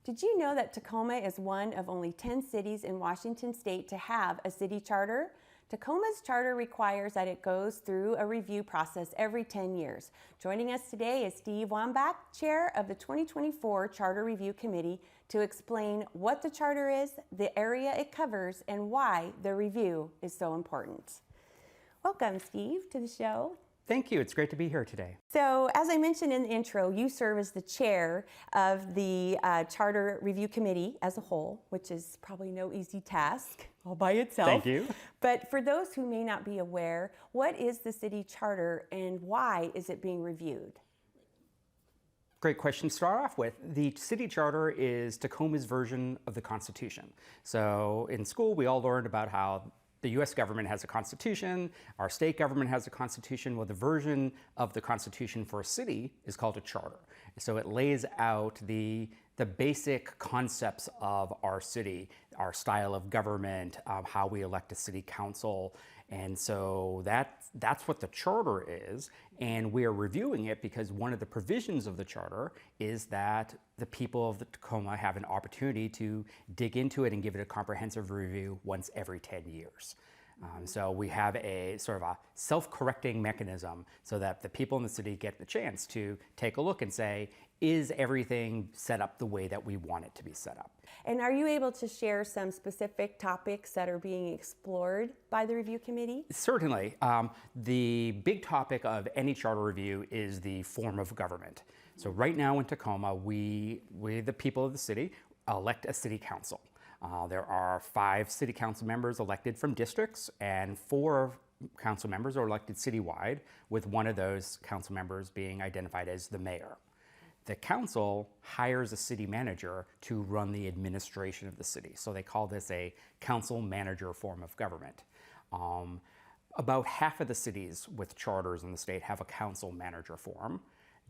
Did you know that Tacoma is one of only 10 cities in Washington state to have a city charter? Tacoma's charter requires that it goes through a review process every 10 years. Joining us today is Steve Wamback, chair of the 2024 Charter Review Committee, to explain what the charter is, the area it covers, and why the review is so important. Welcome, Steve, to the show. Thank you. It's great to be here today. So, as I mentioned in the intro, you serve as the chair of the Charter Review Committee as a whole, which is probably no easy task all by itself. Thank you. But for those who may not be aware, what is the city charter and why is it being reviewed? Great question to start off with. The city charter is Tacoma's version of the Constitution. So in school, we all learned about how the U.S. government has a constitution, our state government has a constitution. Well, the version of the constitution for a city is called a charter. So it lays out the basic concepts of our city, our style of government, how we elect a city council. And so that's what the charter is. And we are reviewing it because one of the provisions of the charter is that the people of the Tacoma have an opportunity to dig into it and give it a comprehensive review once every 10 years. So we have a sort of a self-correcting mechanism so that the people in the city get the chance to take a look and say, is everything set up the way that we want it to be set up? And are you able to share some specific topics that are being explored by the review committee? Certainly. The big topic of any charter review is the form of government. So right now in Tacoma, we the people of the city, elect a city council. There are 5 city council members elected from districts, and 4 council members are elected citywide, with one of those council members being identified as the mayor. The council hires a city manager to run the administration of the city. So they call this a council manager form of government. About half of the cities with charters in the state have a council manager form.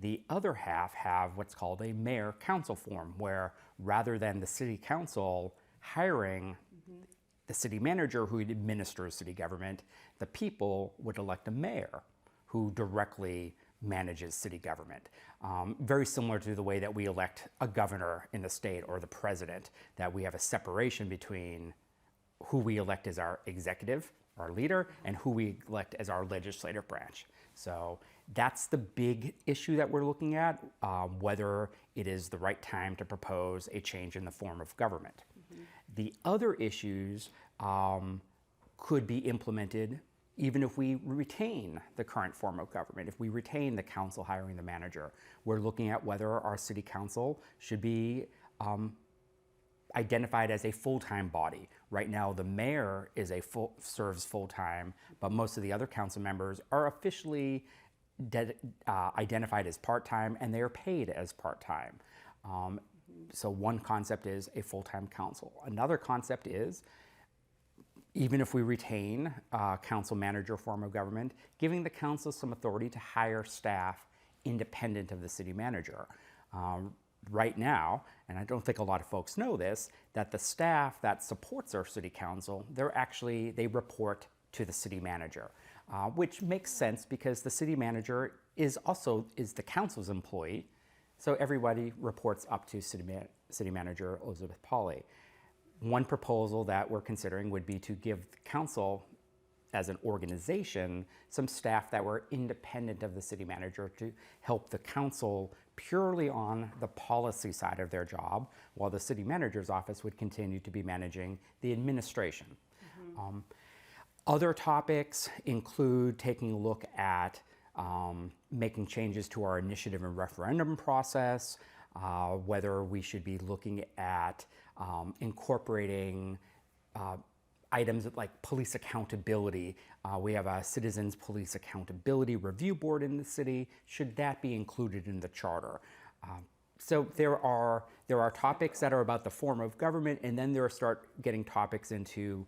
The other half have what's called a mayor council form, where rather than the city council hiring the city manager who administers city government, the people would elect a mayor who directly manages city government. Very similar to the way that we elect a governor in the state or the president, that we have a separation between who we elect as our executive, our leader, and who we elect as our legislative branch. So that's the big issue that we're looking at, whether it is the right time to propose a change in the form of government. The other issues could be implemented even if we retain the current form of government, if we retain the council hiring the manager. We're looking at whether our city council should be identified as a full-time body. Right now, the mayor is serves full-time, but most of the other council members are officially identified as part-time, and they are paid as part-time. So one concept is a full-time council. Another concept is, even if we retain council manager form of government, giving the council some authority to hire staff independent of the city manager. Right now, and I don't think a lot of folks know this, that the staff that supports our city council, they report to the city manager, which makes sense because the city manager is the council's employee. So everybody reports up to City Manager Elizabeth Pauley. One proposal that we're considering would be to give the council, as an organization, some staff that were independent of the city manager to help the council purely on the policy side of their job, while the city manager's office would continue to be managing the administration. Other topics include taking a look at making changes to our initiative and referendum process, whether we should be looking at incorporating items like police accountability. We have a Citizens Police Accountability Review Board in the city. Should that be included in the charter? So there are topics that are about the form of government, and then there start getting topics into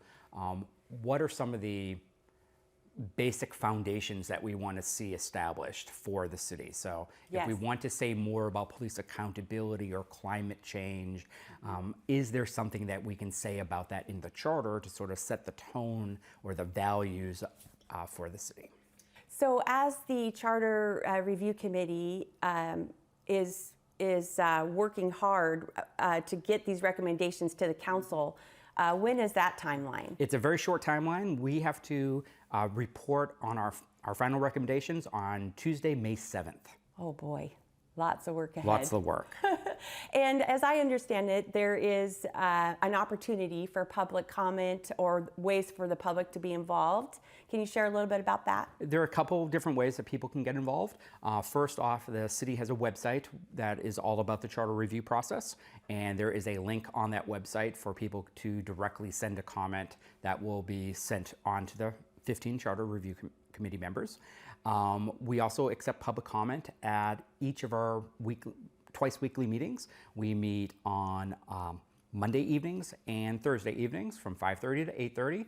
what are some of the basic foundations that we want to see established for the city. So if we want to say more about police accountability or climate change, is there something that we can say about that in the charter to sort of set the tone or the values for the city? So as the Charter Review Committee is is working hard to get these recommendations to the council. When is that timeline? It's a very short timeline. We have to report on our final recommendations on Tuesday, May 7th. Oh boy, lots of work ahead. Lots of work. And as I understand it, there is an opportunity for public comment or ways for the public to be involved. Can you share a little bit about that? There are a couple of different ways that people can get involved. First off, the city has a website that is all about the charter review process, and there is a link on that website for people to directly send a comment that will be sent on to the 15 charter review committee members. We also accept public comment at each of our twice weekly meetings. We meet on Monday evenings and Thursday evenings from 5:30 to 8:30.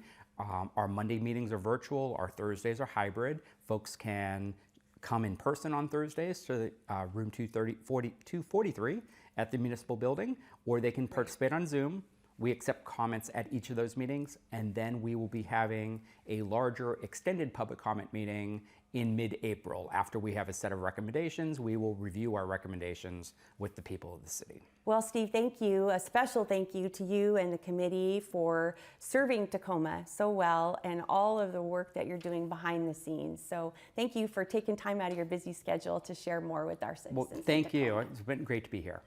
Our Monday meetings are virtual, our Thursdays are hybrid. Folks can come in person on Thursdays to room 243 at the municipal building, or they can participate on Zoom. We accept comments at each of those meetings, and then we will be having a larger extended public comment meeting in mid-April. After we have a set of recommendations, we will review our recommendations with the people of the city. Well, Steve, thank you. A special thank you to you and the committee for serving Tacoma so well and all of the work that you're doing behind the scenes. So thank you for taking time out of your busy schedule to share more with our citizens. Well, thank you. It's been great to be here.